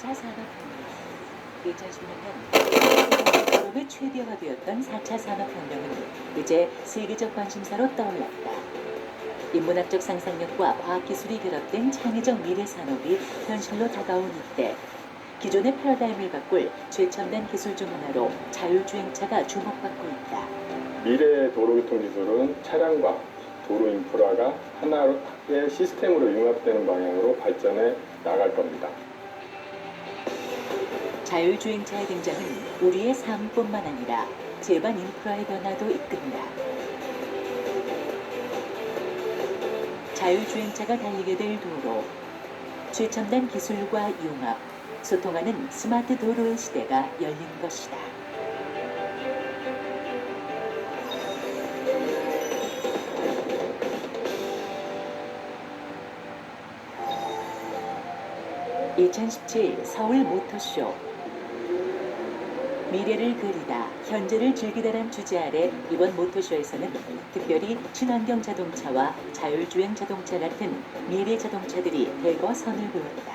4차 산업혁명. 2010년년 유럽의 최대화되었던 4차 산업혁명은 이제 세계적 관심사로 떠올랐다. 인문학적 상상력과 과학기술이 결합된 창의적 미래 산업이 현실로 다가온 이때, 기존의 패러다임을 바꿀 최첨단 기술 중 하나로 자율주행차가 주목받고 있다. 미래의 도로교통 기술은 차량과 도로 인프라가 하나의 시스템으로 융합되는 방향으로 발전해 나갈 겁니다. 자율주행차의 등장은 우리의 삶뿐만 아니라 제반 인프라의 변화도 이끈다. 자율주행차가 달리게 될 도로, 최첨단 기술과 융합, 소통하는 스마트 도로의 시대가 열린 것이다. (2017) 서울 모터쇼. 미래를 그리다, 현재를 즐기다란 주제 아래 이번 모터쇼에서는 특별히 친환경 자동차와 자율주행 자동차 같은 미래 자동차들이 대거 선을 보였다.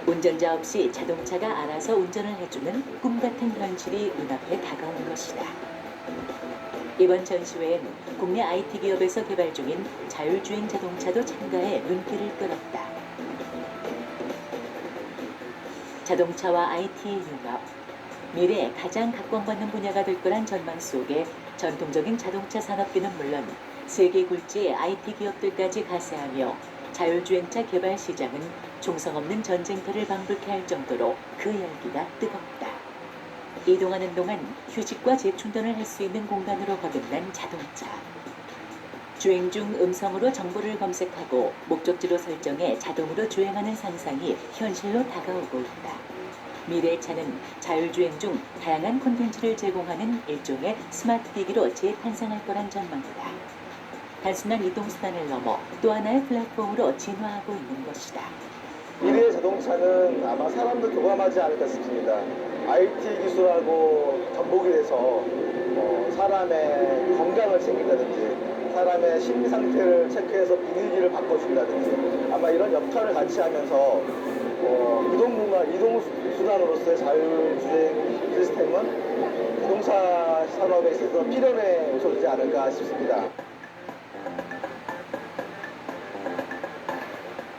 운전자 없이 자동차가 알아서 운전을 해주는 꿈같은 현실이 눈앞에 다가온 것이다. 이번 전시회엔 국내 IT 기업에서 개발 중인 자율주행 자동차도 참가해 눈길을 끌었다. 자동차와 IT의 융합, 미래에 가장 각광받는 분야가 될 거란 전망 속에 전통적인 자동차 산업계는 물론 세계 굴지의 IT 기업들까지 가세하며 자율주행차 개발 시장은 종성 없는 전쟁터를 방불케 할 정도로 그 열기가 뜨겁다. 이동하는 동안 휴식과 재충전을 할 수 있는 공간으로 거듭난 자동차. 주행 중 음성으로 정보를 검색하고 목적지로 설정해 자동으로 주행하는 상상이 현실로 다가오고 있다. 미래의 차는 자율주행 중 다양한 콘텐츠를 제공하는 일종의 스마트 기기로 재탄생할 거란 전망이다. 단순한 이동수단을 넘어 또 하나의 플랫폼으로 진화하고 있는 것이다. 미래의 자동차는 아마 사람도 교감하지 않을까 싶습니다. IT 기술하고 접목이 돼서 사람의 건강을 챙긴다든지 사람의 심리 상태를 체크해서 분위기를 바꿔준다든지 아마 이런 역할을 같이 하면서 이동 수단으로서의 자율주행 시스템은 자동차 산업에 있어서 필연의 요소이지 않을까 싶습니다.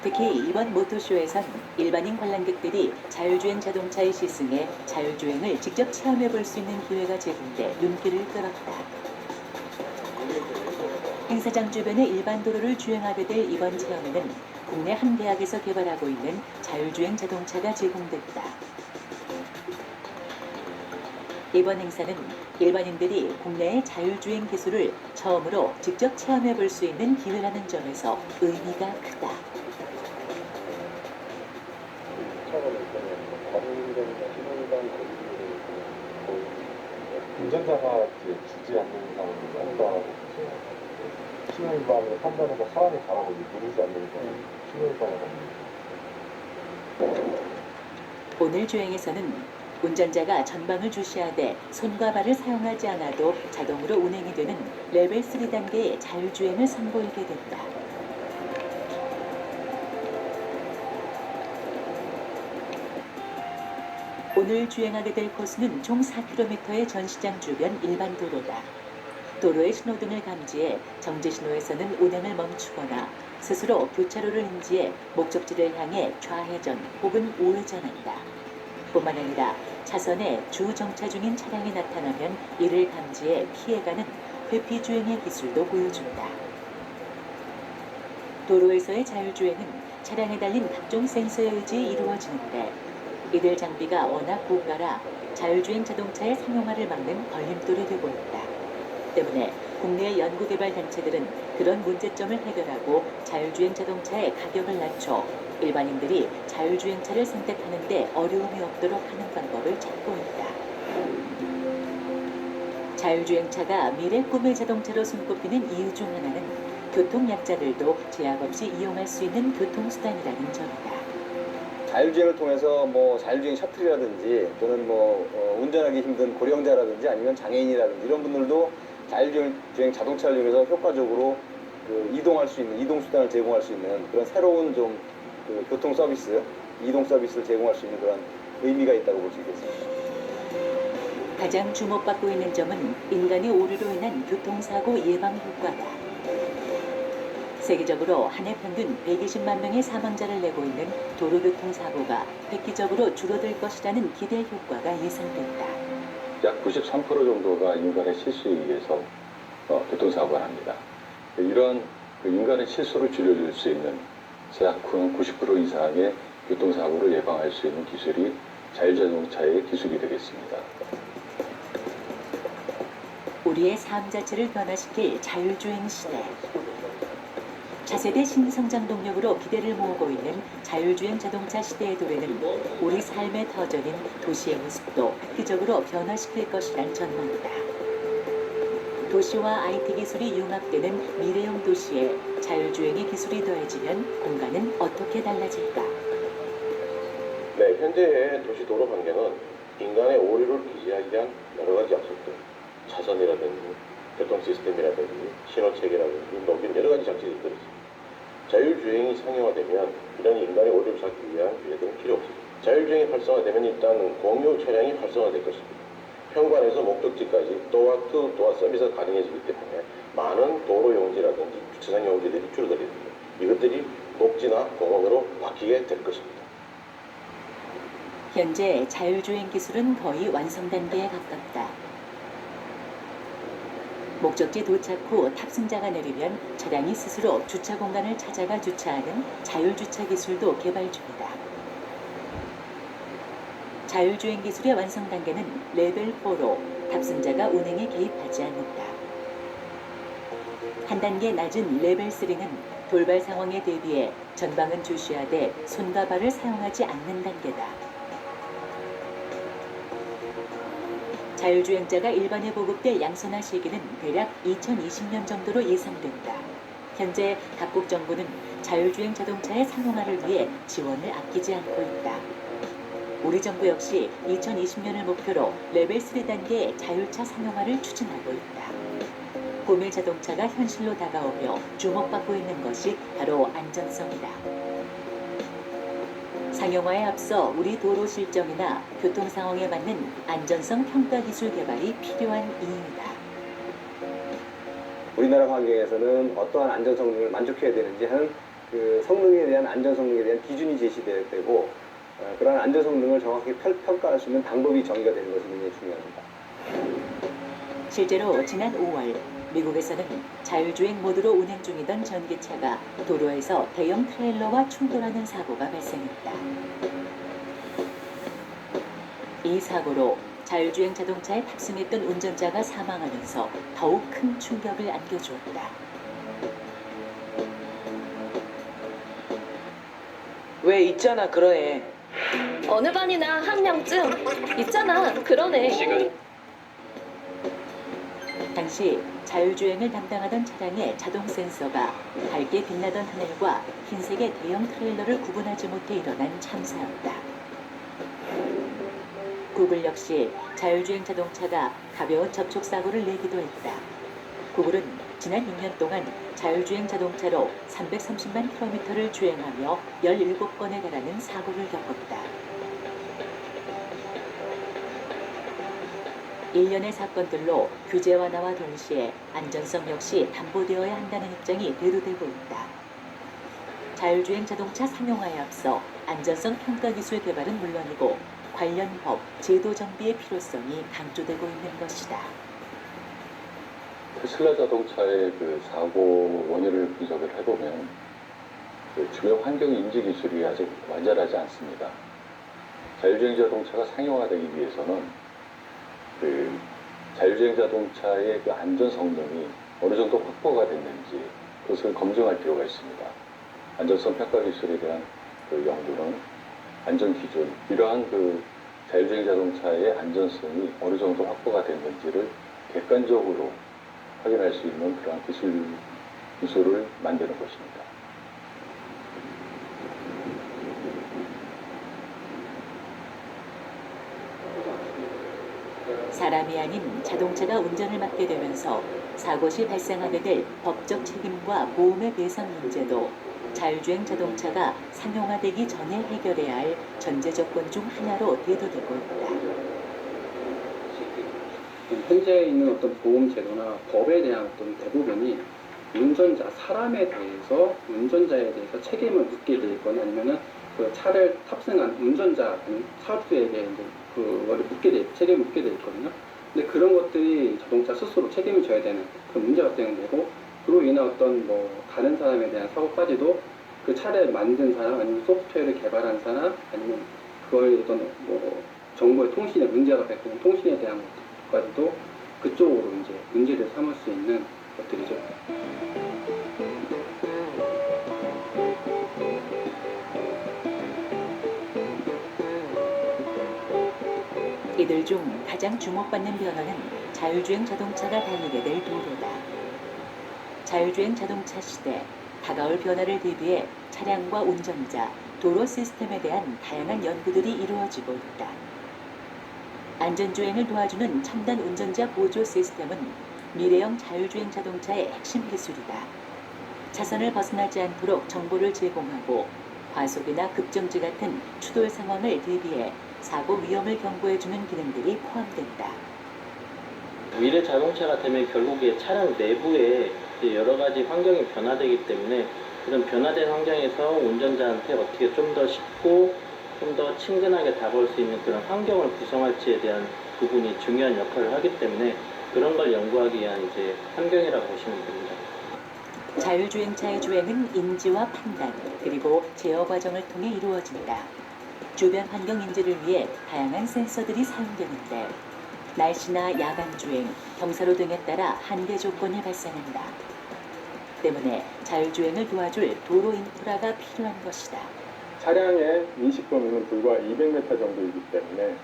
특히 이번 모터쇼에선 일반인 관람객들이 자율주행 자동차에 시승해 자율주행을 직접 체험해 볼 수 있는 기회가 제공돼 눈길을 끌었다. 행사장 주변의 일반 도로를 주행하게 될 이번 체험에는 국내 한 대학에서 개발하고 있는 자율주행 자동차가 제공됐다. 이번 행사는 일반인들이 국내의 자율주행 기술을 처음으로 직접 체험해 볼 수 있는 기회라는 점에서 의미가 크다. 운전자가 주지 않는 이상은 안전하고 신호위반을 판단해서 사람이 잘하고 누르지 않는 이상은 신호위반을 합니다. 오늘 주행에서는 운전자가 전방을 주시하되 손과 발을 사용하지 않아도 자동으로 운행이 되는 레벨 3 단계의 자율주행을 선보이게 된다. 오늘 주행하게 될 코스는 총 4km의 전시장 주변 일반 도로다. 도로의 신호등을 감지해 정지 신호에서는 운행을 멈추거나 스스로 교차로를 인지해 목적지를 향해 좌회전 혹은 우회전한다. 뿐만 아니라 차선에 주정차 중인 차량이 나타나면 이를 감지해 피해가는 회피 주행의 기술도 보여준다. 도로에서의 자율주행은 차량에 달린 각종 센서에 의지해 이루어지는데 이들 장비가 워낙 고가라 자율주행 자동차의 상용화를 막는 걸림돌이 되고 있다. 때문에 국내 연구개발 단체들은 그런 문제점을 해결하고 자율주행 자동차의 가격을 낮춰 일반인들이 자율주행차를 선택하는 데 어려움이 없도록 하는 방법을 찾고 있다. 자율주행차가 미래 꿈의 자동차로 손꼽히는 이유 중 하나는 교통약자들도 제약 없이 이용할 수 있는 교통수단이라는 점이다. 자율주행을 통해서 자율주행 셔틀이라든지 또는 운전하기 힘든 고령자라든지 아니면 장애인이라든지 이런 분들도 자율주행 자동차를 이용해서 효과적으로 이동할 수 있는 이동 수단을 제공할 수 있는 그런 새로운 교통 서비스 이동 서비스를 제공할 수 있는 그런 의미가 있다고 볼 수 있겠습니다. 가장 주목받고 있는 점은 인간의 오류로 인한 교통사고 예방 효과다. 세계적으로 한 해 평균 120만 명의 사망자를 내고 있는 도로교통사고가 획기적으로 줄어들 것이라는 기대 효과가 예상된다. 약 93% 정도가 인간의 실수에 의해서 교통사고가 납니다. 이런 인간의 실수를 줄여줄 수 있는 약 90% 이상의 교통사고를 예방할 수 있는 기술이 자율자동차의 기술이 되겠습니다. 우리의 삶 자체를 변화시킬 자율주행 시대. 차세대 신성장 동력으로 기대를 모으고 있는 자율주행 자동차 시대의 도래는 우리 삶의 터전인 도시의 모습도 획기적으로 변화시킬 것이란 전망이다. 도시와 IT 기술이 융합되는 미래형 도시에 자율주행의 기술이 더해지면 공간은 어떻게 달라질까? 네, 현재의 도시 도로 환경은 인간의 오류를 기지하기 위한 여러 가지 약속들, 차선이라든지 교통 시스템이라든지 신호체계라든지 녹인 여러 가지 장치들이 있습니다. 자율주행이 상용화되면 이런 인간의 오류를 잡기 위한 규제들은 필요 없습니다. 자율주행이 활성화되면 일단 공유 차량이 활성화될 것입니다. 현관에서 목적지까지 도어 서비스가 가능해지기 때문에 많은 도로 용지라든지 주차장 용지들이 줄어들게 됩니다. 이것들이 녹지나 공원으로 바뀌게 될 것입니다. 현재 자율주행 기술은 거의 완성 단계에 가깝다. 목적지 도착 후 탑승자가 내리면 차량이 스스로 주차 공간을 찾아가 주차하는 자율주차 기술도 개발 중이다. 자율주행 기술의 완성 단계는 레벨 4로 탑승자가 운행에 개입하지 않는다. 한 단계 낮은 레벨 3는 돌발 상황에 대비해 전방은 주시하되 손과 발을 사용하지 않는 단계다. 자율주행자가 일반에 보급될 양산화 시기는 대략 2020년 정도로 예상된다. 현재 각국 정부는 자율주행 자동차의 상용화를 위해 지원을 아끼지 않고 있다. 우리 정부 역시 2020년을 목표로 레벨 3 단계의 자율차 상용화를 추진하고 있다. 구매 자동차가 현실로 다가오며 주목받고 있는 것이 바로 안전성이다. 상용화에 앞서 우리 도로 실정이나 교통 상황에 맞는 안전성 평가 기술 개발이 필요한 이유이다. 우리나라 환경에서는 어떠한 안전 성능을 만족해야 되는지 하는 그 성능에 대한 안전 성능에 대한 기준이 제시되고 그러한 안전 성능을 정확히 평가할 수 있는 방법이 정의가 되는 것이 굉장히 중요합니다. 실제로 지난 5월 미국에서는 자율주행 모드로 운행 중이던 전기차가 도로에서 대형 트레일러와 충돌하는 사고가 발생했다. 이 사고로 자율주행 자동차에 탑승했던 운전자가 사망하면서 더욱 큰 충격을 안겨주었다. 왜 있잖아 그런 애. 어느 반이나 한 명쯤 있잖아 그런 애. 당시 자율주행을 담당하던 차량의 자동 센서가 밝게 빛나던 하늘과 흰색의 대형 트레일러를 구분하지 못해 일어난 참사였다. 구글 역시 자율주행 자동차가 가벼운 접촉사고를 내기도 했다. 구글은 지난 6년 동안 자율주행 자동차로 330만 킬로미터를 주행하며 17건에 달하는 사고를 겪었다. 일련의 사건들로 규제 완화와 동시에 안전성 역시 담보되어야 한다는 입장이 대두되고 있다. 자율주행 자동차 상용화에 앞서 안전성 평가 기술 개발은 물론이고 관련 법, 제도 정비의 필요성이 강조되고 있는 것이다. 테슬라 자동차의 그 사고 원인을 분석을 해보면 주요 환경 인지 기술이 아직 완전하지 않습니다. 자율주행 자동차가 상용화되기 위해서는 자율주행 자동차의 그 안전 성능이 어느 정도 확보가 됐는지 그것을 검증할 필요가 있습니다. 안전성 평가 기술에 대한 그 연구는 안전 기준, 이러한 그 자율주행 자동차의 안전성이 어느 정도 확보가 됐는지를 객관적으로 확인할 수 있는 그러한 기술을 만드는 것입니다. 사람이 아닌 자동차가 운전을 맡게 되면서 사고 시 발생하게 될 법적 책임과 보험의 배상 문제도 자율주행 자동차가 상용화되기 전에 해결해야 할 전제 조건 중 하나로 대두되고 있다. 현재 있는 어떤 보험 제도나 법에 대한 어떤 대부분이 운전자, 사람에 대해서 운전자에 대해서 책임을 묻게 돼 있거나 아니면은 그 차를 탑승한 운전자, 차주에게 이제 그거를 책임을 묻게 돼 있거든요. 근데 그런 것들이 자동차 스스로 책임을 져야 되는 그 문제가 되고, 그로 인한 어떤 뭐 다른 사람에 대한 사고까지도 그 차를 만든 사람, 아니면 소프트웨어를 개발한 사람, 아니면 그걸 어떤 뭐 정보의 통신에 문제가 발생한 통신에 대한 것까지도 그쪽으로 이제 문제를 삼을 수 있는 것들이죠. 이들 중 가장 주목받는 변화는 자율주행 자동차가 달리게 될 도로다. 자율주행 자동차 시대, 다가올 변화를 대비해 차량과 운전자, 도로 시스템에 대한 다양한 연구들이 이루어지고 있다. 안전주행을 도와주는 첨단 운전자 보조 시스템은 미래형 자율주행 자동차의 핵심 기술이다. 차선을 벗어나지 않도록 정보를 제공하고 과속이나 급정지 같은 추돌 상황을 대비해 사고 위험을 경고해주는 기능들이 포함된다. 미래 자동차가 되면 결국에 차량 내부에 여러 가지 환경이 변화되기 때문에 이런 변화된 환경에서 운전자한테 어떻게 좀 더 쉽고 좀 더 친근하게 다가올 수 있는 그런 환경을 구성할지에 대한 부분이 중요한 역할을 하기 때문에 그런 걸 연구하기 위한 이제 환경이라고 보시면 됩니다. 자율주행차의 주행은 인지와 판단, 그리고 제어 과정을 통해 이루어진다. 주변 환경 인지를 위해 다양한 센서들이 사용되는데 날씨나 야간 주행, 경사로 등에 따라 한계 조건이 발생한다. 때문에 자율주행을 도와줄 도로 인프라가 필요한 것이다. 차량의 인식 범위는 불과 200m 정도이기 때문에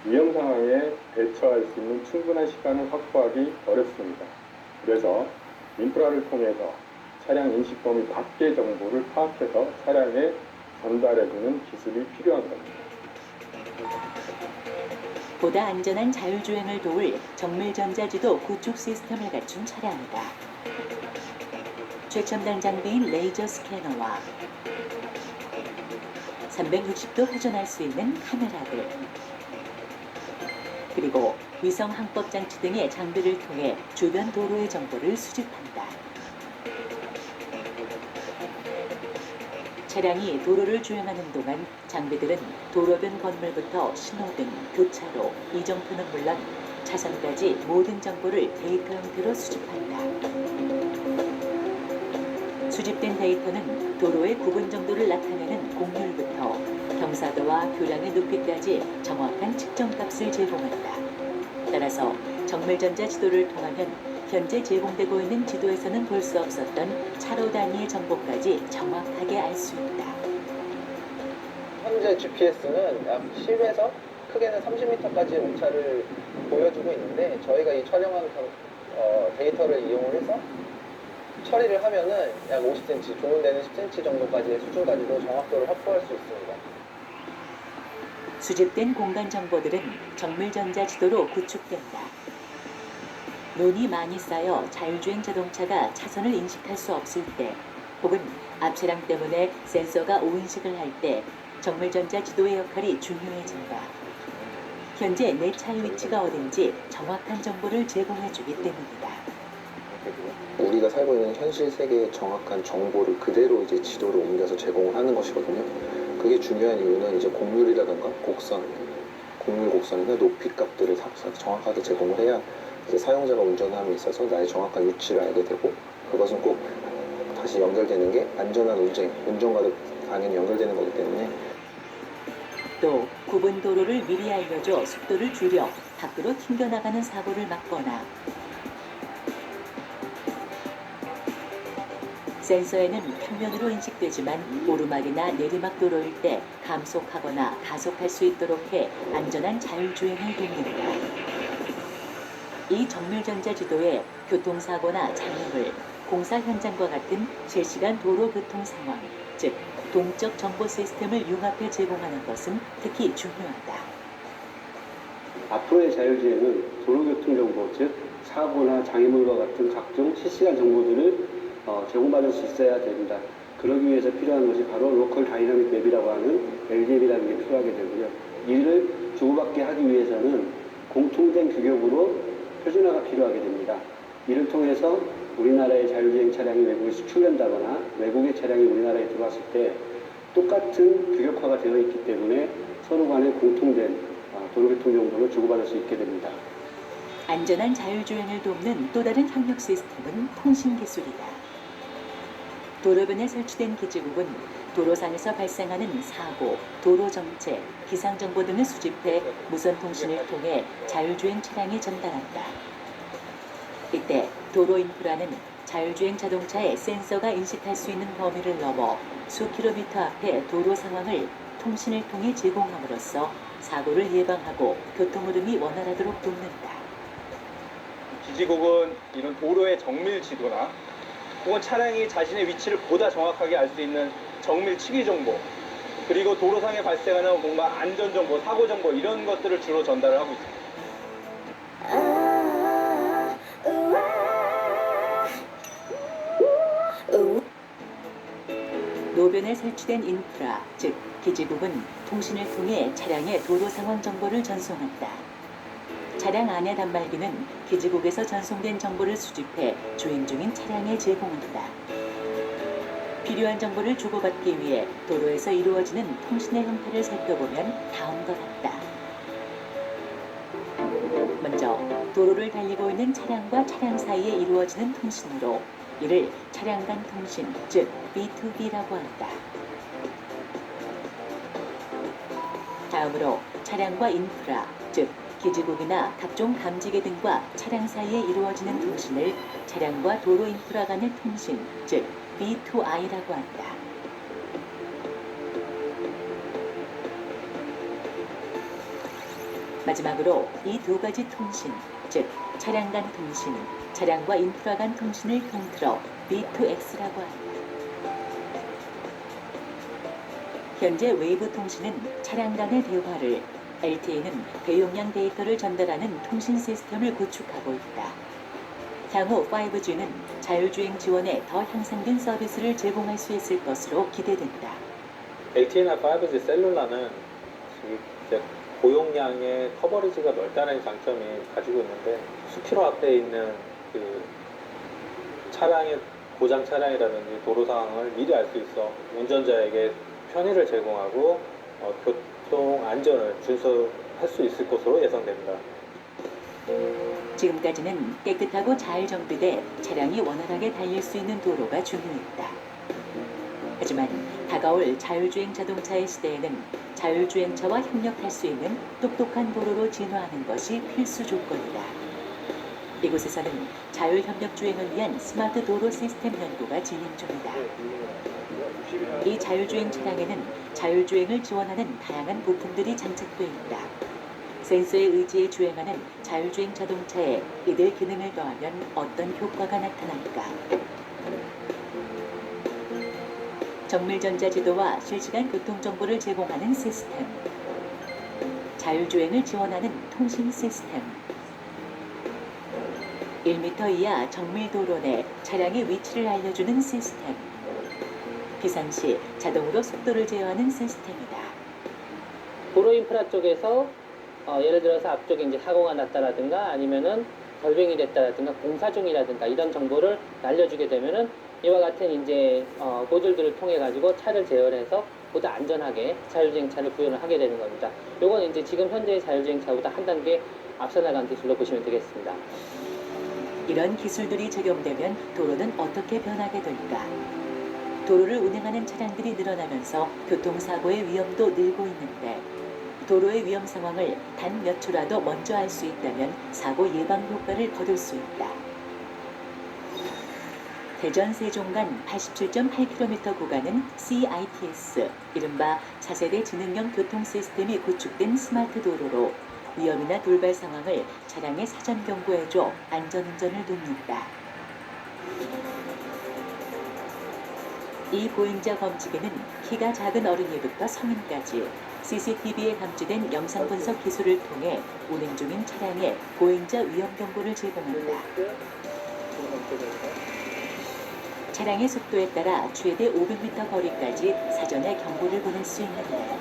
위험 상황에 대처할 수 있는 충분한 시간을 확보하기 어렵습니다. 그래서 인프라를 통해서 차량 인식 범위 밖의 정보를 파악해서 차량에 전달해주는 기술이 필요한 겁니다. 보다 안전한 자율주행을 도울 정밀전자지도 구축 시스템을 갖춘 차량이다. 최첨단 장비인 레이저 스캐너와 360도 회전할 수 있는 카메라들, 그리고 위성 항법 장치 등의 장비를 통해 주변 도로의 정보를 수집한다. 차량이 도로를 주행하는 동안 장비들은 도로변 건물부터 신호등, 교차로, 이정표는 물론 차선까지 모든 정보를 데이터 형태로 수집한다. 수집된 데이터는 도로의 구분 정도를 나타내는 곡률부터 경사도와 교량의 높이까지 정확한 측정값을 제공한다. 따라서 정밀전자 지도를 통하면 현재 제공되고 있는 지도에서는 볼 수 없었던 차로 단위의 정보까지 정확하게 알 수 있다. 현재 GPS는 약 10에서 크게는 30m까지의 오차를 보여주고 있는데, 저희가 이 촬영한 데이터를 이용을 해서 처리를 하면은 약 50cm, 좋은 데는 10cm 정도까지의 수준까지도 정확도를 확보할 수 있습니다. 수집된 공간 정보들은 정밀전자 지도로 구축된다. 눈이 많이 쌓여 자율주행 자동차가 차선을 인식할 수 없을 때, 혹은 앞차량 때문에 센서가 오인식을 할 때 정밀전자 지도의 역할이 중요해진다. 현재 내 차의 위치가 어딘지 정확한 정보를 제공해주기 때문이다. 우리가 살고 있는 현실 세계의 정확한 정보를 그대로 이제 지도로 옮겨서 제공을 하는 것이거든요. 그게 중요한 이유는 이제 곡률이라든가 곡률 곡선이나 높이 값들을 정확하게 제공을 해야 이제 사용자가 운전함에 있어서 나의 정확한 위치를 알게 되고, 그것은 꼭 다시 연결되는 게 안전한 운전과도 당연히 연결되는 거기 때문에. 또 구분 도로를 미리 알려줘 속도를 줄여 밖으로 튕겨나가는 사고를 막거나, 센서에는 평면으로 인식되지만 오르막이나 내리막 도로일 때 감속하거나 가속할 수 있도록 해 안전한 자율주행을 돕는다. 이 정밀전자 지도에 교통사고나 장애물, 공사 현장과 같은 실시간 도로 교통 상황, 즉 동적 정보 시스템을 융합해 제공하는 것은 특히 중요하다. 앞으로의 자율주행은 도로교통 정보, 즉 사고나 장애물과 같은 각종 실시간 정보들을 제공받을 수 있어야 됩니다. 그러기 위해서 필요한 것이 바로 로컬 다이나믹 맵이라고 하는 LDM이라는 게 필요하게 되고요. 이를 주고받게 하기 위해서는 공통된 규격으로 표준화가 필요하게 됩니다. 이를 통해서 우리나라의 자율주행 차량이 외국에 수출된다거나 외국의 차량이 우리나라에 들어왔을 때 똑같은 규격화가 되어 있기 때문에 서로 간에 공통된 도로교통 정보를 주고받을 수 있게 됩니다. 안전한 자율주행을 돕는 또 다른 협력 시스템은 통신기술이다. 도로변에 설치된 기지국은 도로상에서 발생하는 사고, 도로 정체, 기상정보 등을 수집해 무선 통신을 통해 자율주행 차량에 전달한다. 이때 도로 인프라는 자율주행 자동차의 센서가 인식할 수 있는 범위를 넘어 수 킬로미터 앞의 도로 상황을 통신을 통해 제공함으로써 사고를 예방하고 교통 흐름이 원활하도록 돕는다. 기지국은 이런 도로의 정밀 지도나 혹은 차량이 자신의 위치를 보다 정확하게 알 수 있는 정밀 치기 정보, 그리고 도로상에 발생하는 뭔가 안전 정보, 사고 정보 이런 것들을 주로 전달을 하고 있습니다. 노변에 설치된 인프라, 즉 기지국은 통신을 통해 차량의 도로 상황 정보를 전송한다. 차량 안의 단말기는 기지국에서 전송된 정보를 수집해 주행 중인 차량에 제공한다. 필요한 정보를 주고받기 위해 도로에서 이루어지는 통신의 형태를 살펴보면 다음과 같다. 먼저 도로를 달리고 있는 차량과 차량 사이에 이루어지는 통신으로 이를 차량 간 통신, 즉 B2B라고 한다. 다음으로 차량과 인프라, 즉 기지국이나 각종 감지계 등과 차량 사이에 이루어지는 통신을 차량과 도로 인프라 간의 통신, 즉 B2I라고 한다. 마지막으로 이 두 가지 통신, 즉 차량 간 통신, 차량과 인프라 간 통신을 통틀어 B2X라고 한다. 현재 외부 통신은 차량 간의 대화를, LTE는 대용량 데이터를 전달하는 통신 시스템을 구축하고 있다. 향후 5G는 자율주행 지원에 더 향상된 서비스를 제공할 수 있을 것으로 기대된다. LTE나 5G 셀룰라는 고용량의 커버리지가 넓다는 장점이 가지고 있는데 수키로 앞에 있는 그 차량의 고장 차량이라든지 도로 상황을 미리 알 수 있어 운전자에게 편의를 제공하고 교통 안전을 준수할 수 있을 것으로 예상됩니다. 지금까지는 깨끗하고 잘 정비돼 차량이 원활하게 달릴 수 있는 도로가 중요했다. 하지만 다가올 자율주행 자동차의 시대에는 자율주행차와 협력할 수 있는 똑똑한 도로로 진화하는 것이 필수 조건이다. 이곳에서는 자율협력주행을 위한 스마트 도로 시스템 연구가 진행 중이다. 이 자율주행 차량에는 자율주행을 지원하는 다양한 부품들이 장착되어 있다. 센서에 의지해 주행하는 자율주행 자동차에 이들 기능을 더하면 어떤 효과가 나타날까? 정밀전자지도와 실시간 교통정보를 제공하는 시스템, 자율주행을 지원하는 통신 시스템, 1m 이하 정밀도로 내 차량의 위치를 알려주는 시스템, 비상시 자동으로 속도를 제어하는 시스템이다. 도로 인프라 쪽에서 예를 들어서 앞쪽에 이제 사고가 났다라든가 아니면은 결빙이 됐다라든가 공사 중이라든가 이런 정보를 알려주게 되면은 이와 같은 이제 모듈들을 통해 가지고 차를 제어해서 보다 안전하게 자율주행차를 구현을 하게 되는 겁니다. 요건 이제 지금 현재의 자율주행차보다 한 단계 앞서 나간 기술로 보시면 되겠습니다. 이런 기술들이 적용되면 도로는 어떻게 변하게 될까? 도로를 운행하는 차량들이 늘어나면서 교통사고의 위험도 늘고 있는데 도로의 위험 상황을 단 몇 초라도 먼저 알 수 있다면 사고 예방 효과를 거둘 수 있다. 대전 세종 간 87.8km 구간은 CITS, 이른바 차세대 지능형 교통 시스템이 구축된 스마트 도로로 위험이나 돌발 상황을 차량에 사전 경고해줘 안전운전을 돕는다. 이 보행자 검지기는 키가 작은 어린이부터 성인까지 CCTV에 감지된 영상 분석 기술을 통해 운행 중인 차량에 보행자 위험 경고를 제공한다. 차량의 속도에 따라 최대 500m 거리까지 사전에 경보를 보낼 수 있는데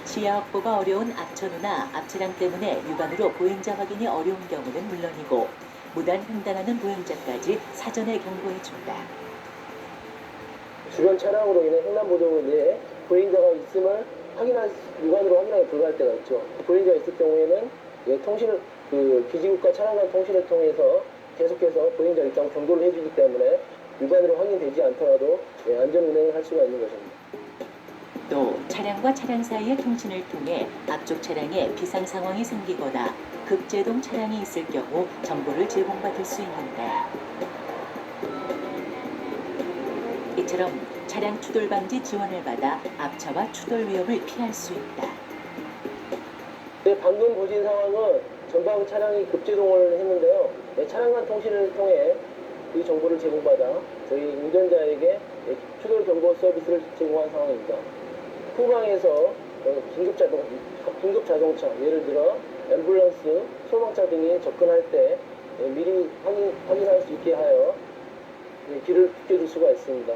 시야 확보가 어려운 앞차로나 앞차량 때문에 육안으로 보행자 확인이 어려운 경우는 물론이고 무단 횡단하는 보행자까지 사전에 경고해준다. 주변 차량으로 인해 횡단보도 내에 보행자가 있음을 육안으로 확인하기 불가할 때가 있죠. 보행자가 있을 경우에는 기지국과 차량 간 통신을 통해서 계속해서 보행자 입장 경고를 해주기 때문에 육안으로 확인되지 않더라도 안전 운행을 할 수가 있는 것입니다. 또 차량과 차량 사이의 통신을 통해 앞쪽 차량에 비상 상황이 생기거나 급제동 차량이 있을 경우 정보를 제공받을 수 있는데 이처럼 차량 추돌 방지 지원을 받아 앞차와 추돌 위험을 피할 수 있다. 네, 방금 보신 상황은 전방 차량이 급제동을 했는데요. 차량 간 통신을 통해 이 정보를 제공받아 저희 운전자에게 추돌 경보 서비스를 제공한 상황입니다. 후방에서 긴급 자동차, 예를 들어 앰뷸런스, 소방차 등이 접근할 때 미리 확인할 수 있게 하여 길을 비켜줄 수가 있습니다.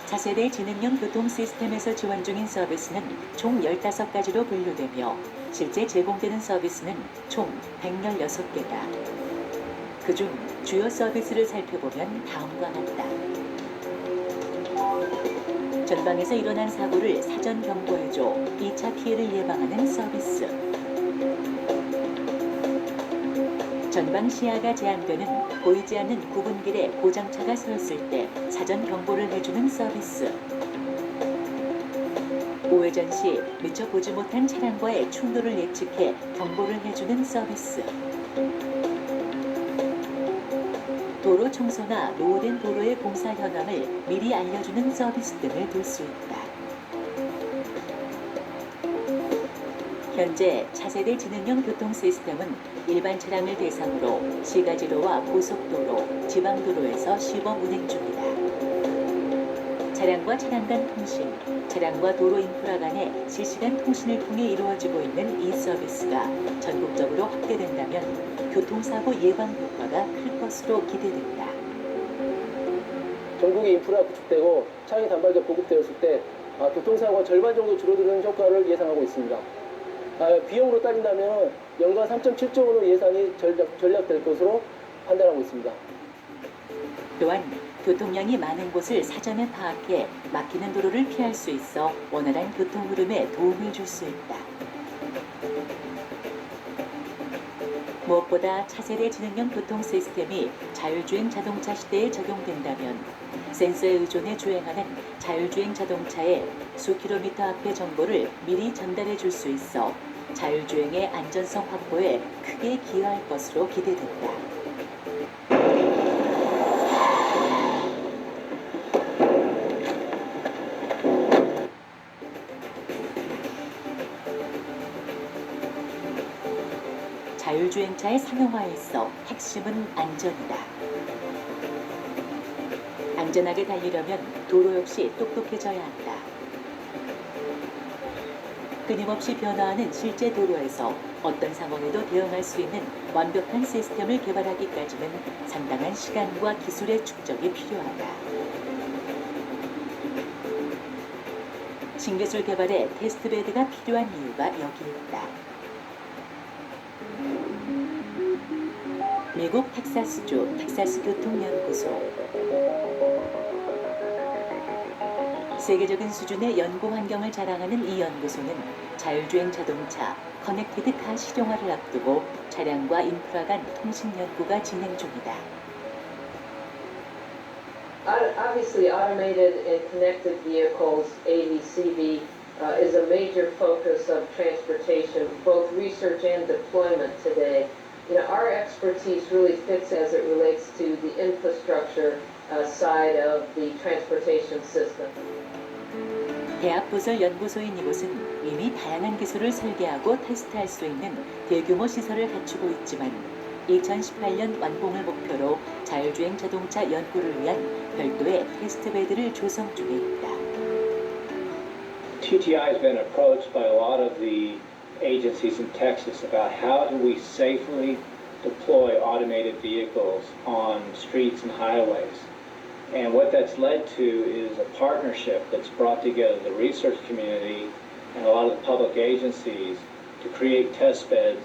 차세대 지능형 교통 시스템에서 지원 중인 서비스는 총 15가지로 분류되며 실제 제공되는 서비스는 총 116개다. 그중 주요 서비스를 살펴보면 다음과 같다. 전방에서 일어난 사고를 사전 경고해줘 2차 피해를 예방하는 서비스. 전방 시야가 제한되는 보이지 않는 구분길에 고장차가 서있을 때 사전 경보를 해주는 서비스. 우회전 시 미처 보지 못한 차량과의 충돌을 예측해 경보를 해주는 서비스. 도로 청소나 노후된 도로의 공사 현황을 미리 알려주는 서비스 등을 볼 수 있다. 현재 차세대 지능형 교통 시스템은 일반 차량을 대상으로 시가지로와 고속도로, 지방도로에서 시범 운행 중이다. 차량과 차량 간 통신, 차량과 도로 인프라 간의 실시간 통신을 통해 이루어지고 있는 이 서비스가 전국적으로 확대된다면 교통사고 예방 효과가 클 것으로 기대된다. 전국의 인프라가 구축되고 차량이 단발적 보급되었을 때 교통사고가 절반 정도 줄어드는 효과를 예상하고 있습니다. 비용으로 따진다면 연간 3.7조 원의 예산이 절약될 것으로 판단하고 있습니다. 또한 교통량이 많은 곳을 사전에 파악해 막히는 도로를 피할 수 있어 원활한 교통 흐름에 도움을 줄 수 있다. 무엇보다 차세대 지능형 교통 시스템이 자율주행 자동차 시대에 적용된다면 센서에 의존해 주행하는 자율주행 자동차의 수 킬로미터 앞의 정보를 미리 전달해 줄 수 있어 자율주행의 안전성 확보에 크게 기여할 것으로 기대된다. 자율주행차의 상용화에 있어 핵심은 안전이다. 안전하게 달리려면 도로 역시 똑똑해져야 한다. 끊임없이 변화하는 실제 도로에서 어떤 상황에도 대응할 수 있는 완벽한 시스템을 개발하기까지는 상당한 시간과 기술의 축적이 필요하다. 신기술 개발에 테스트베드가 필요한 이유가 여기 있다. 미국 텍사스주 텍사스 교통연구소. 세계적인 수준의 연구 환경을 자랑하는 이 연구소는 자율주행 자동차, 커넥티드 카 실용화를 앞두고 차량과 인프라 간 통신 연구가 진행 중이다. Obviously, automated and connected vehicles, AV/CV, is a major focus of transportation, both research and deployment today. Our expertise really fits as it relates to the infrastructure side of the transportation system. 대학 부설 연구소인 이곳은 이미 다양한 기술을 설계하고 테스트할 수 있는 대규모 시설을 갖추고 있지만 2018년 완공을 목표로 자율주행 자동차 연구를 위한 별도의 테스트베드를 조성 중에 있다. TTI has been approached by a lot of the agencies in Texas about how do we safely deploy automated vehicles on streets and highways. And what that's led to is a partnership that's brought together the research community and a lot of the public agencies to create test beds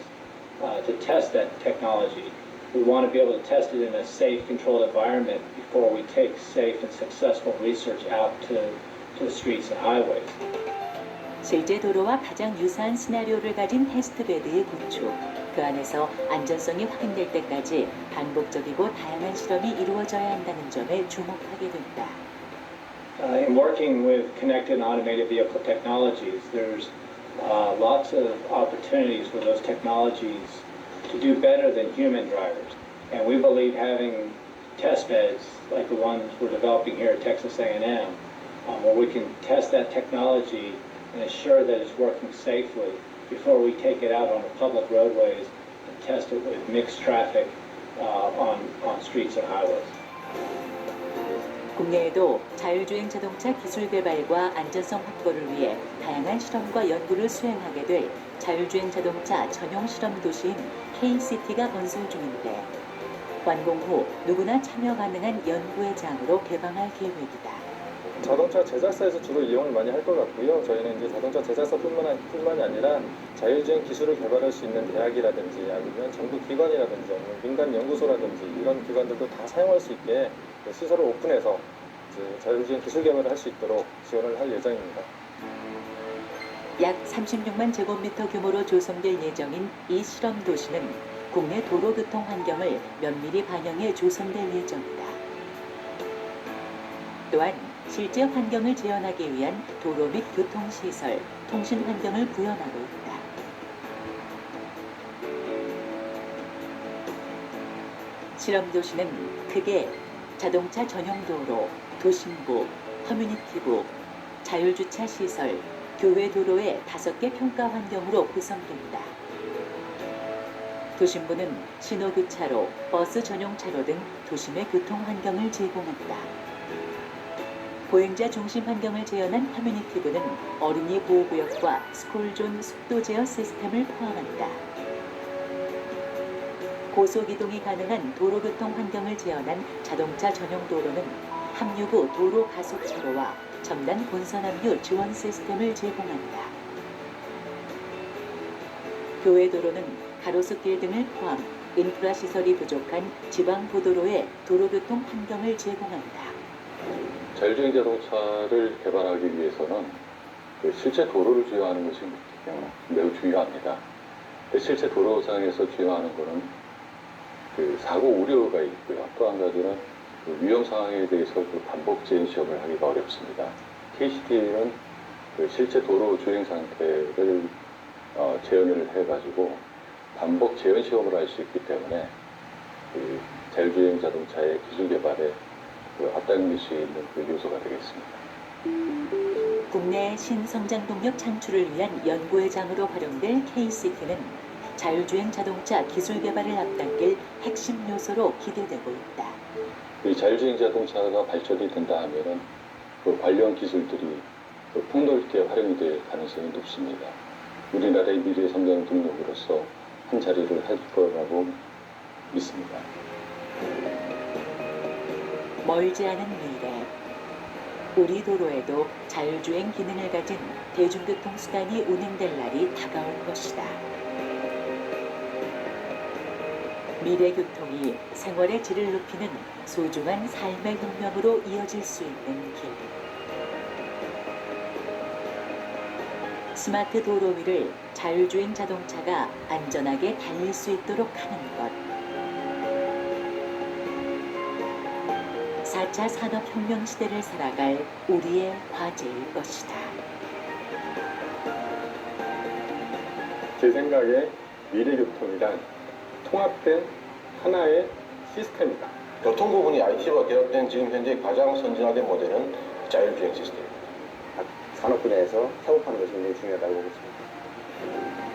to test that technology. We want to be able to test it in a safe, controlled environment before we take safe and successful research out to the streets and highways. 실제 도로와 가장 유사한 시나리오를 가진 테스트베드의 구축, 그 안에서 안전성이 확인될 때까지 반복적이고 다양한 실험이 이루어져야 한다는 점에 주목하게 된다. In working with connected and automated vehicle technologies, there's lots of opportunities for those technologies to do better than human drivers. And we believe having test beds like the ones we're developing here at Texas A&M, where we can test that technology and assure that it's working safely before we take it out on the public roadways and test it with mixed traffic on streets and highways. 국내에도 자율주행 자동차 기술 개발과 안전성 확보를 위해 다양한 실험과 연구를 수행하게 될 자율주행 자동차 전용 실험 도시인 K-시티가 건설 중인데 완공 후 누구나 참여 가능한 연구의 장으로 개방할 계획이다. 자동차 제작사에서 주로 이용을 많이 할 것 같고요. 저희는 이제 자동차 제작사뿐만이 아니라 자율주행 기술을 개발할 수 있는 대학이라든지 아니면 정부 기관이라든지 아니면 민간 연구소라든지 이런 기관들도 다 사용할 수 있게 시설을 오픈해서 이제 자율주행 기술 개발을 할 수 있도록 지원을 할 예정입니다. 약 36만 제곱미터 규모로 조성될 예정인 이 실험 도시는 국내 도로 교통 환경을 면밀히 반영해 조성될 예정이다. 또한 실제 환경을 재현하기 위한 도로 및 교통시설, 통신 환경을 구현하고 있다. 실험 도시는 크게 자동차 전용 도로, 도심부, 커뮤니티부, 자율주차 시설, 교외 도로의 5개 평가 환경으로 구성된다. 도심부는 신호교차로, 버스 전용 차로 등 도심의 교통 환경을 제공한다. 보행자 중심 환경을 재현한 커뮤니티부는 어린이 보호구역과 스쿨존 속도 제어 시스템을 포함한다. 고속이동이 가능한 도로교통 환경을 재현한 자동차 전용 도로는 합류구 도로 가속차로와 첨단 본선 합류 지원 시스템을 제공한다. 교외 도로는 가로수길 등을 포함 인프라 시설이 부족한 지방 고도로의 도로교통 환경을 제공한다. 자율주행 자동차를 개발하기 위해서는 실제 도로를 주행하는 것이 매우 중요합니다. 실제 도로상에서 주행하는 것은 사고 우려가 있고요. 또 한 가지는 위험 상황에 대해서 반복 재현 시험을 하기가 어렵습니다. KCT는 실제 도로 주행 상태를 재현을 해가지고 반복 재현 시험을 할 수 있기 때문에 자율주행 자동차의 기술 개발에 앞당길 수 있는 요소가 되겠습니다. 국내 신성장 동력 창출을 위한 연구의 장으로 활용될 K-시티는 자율주행 자동차 기술 개발을 앞당길 핵심 요소로 기대되고 있다. 이 자율주행 자동차가 발전이 된다 하면은 관련 기술들이 폭넓게 활용이 될 가능성이 높습니다. 우리나라의 미래 성장 동력으로서 한 자리를 할 거라고 믿습니다. 멀지 않은 미래, 우리 도로에도 자율주행 기능을 가진 대중교통수단이 운행될 날이 다가올 것이다. 미래 교통이 생활의 질을 높이는 소중한 삶의 혁명으로 이어질 수 있는 길. 스마트 도로 위를 자율주행 자동차가 안전하게 달릴 수 있도록 하는 것. 4차 산업혁명 시대를 살아갈 우리의 과제일 것이다. 제 생각에 미래교통이란 통합된 하나의 시스템이다. 교통 부분이 IT와 결합된 지금 현재 가장 선진화된 모델은 자율주행 시스템입니다. 산업 분야에서 협업하는 것이 굉장히 중요하다고 보고 있습니다.